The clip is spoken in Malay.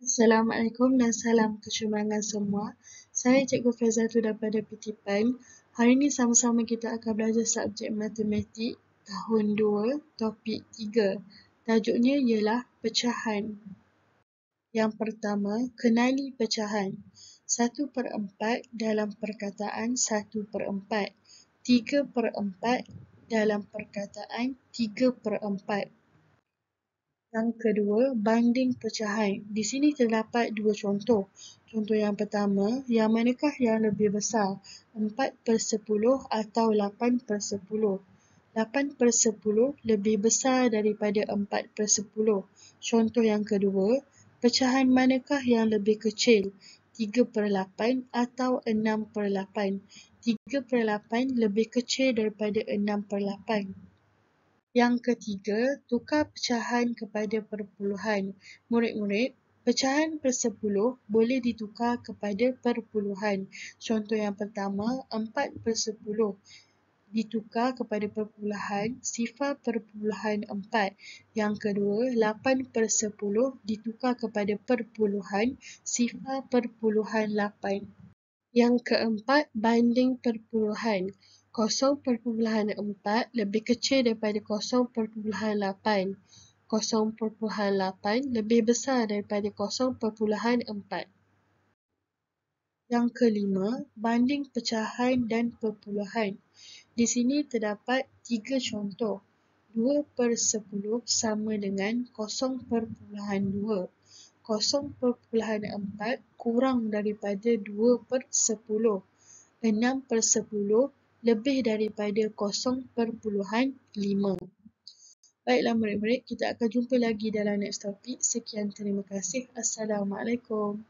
Assalamualaikum dan salam kecemerlangan semua. Saya Cikgu Faizatu daripada PTPAN. Hari ini sama-sama kita akan belajar subjek matematik tahun 2, topik 3. Tajuknya ialah pecahan. Yang pertama, kenali pecahan. 1/4 dalam perkataan 1/4. 3/4 dalam perkataan 3/4. Yang kedua, banding pecahan. Di sini terdapat dua contoh. Contoh yang pertama, yang manakah yang lebih besar? 4/10 atau 8/10? 8/10 lebih besar daripada 4/10. Contoh yang kedua, pecahan manakah yang lebih kecil? 3/8 atau 6/8? 3/8 lebih kecil daripada 6/8. Yang ketiga, tukar pecahan kepada perpuluhan. Murid-murid, pecahan per-10 boleh ditukar kepada perpuluhan. Contoh yang pertama, 4/10 ditukar kepada perpuluhan 0.4. Yang kedua, 8/10 ditukar kepada perpuluhan 0.8. Yang keempat, banding perpuluhan. 0.4 lebih kecil daripada 0.8. 0.8 lebih besar daripada 0.4. Yang kelima, banding pecahan dan perpuluhan. Di sini terdapat 3 contoh. 2/10 sama dengan 0.2. 0.4 kurang daripada 2/10. 6/10 lebih daripada 0.5. Baiklah murid-murid, kita akan jumpa lagi dalam next topik. Sekian, terima kasih. Assalamualaikum.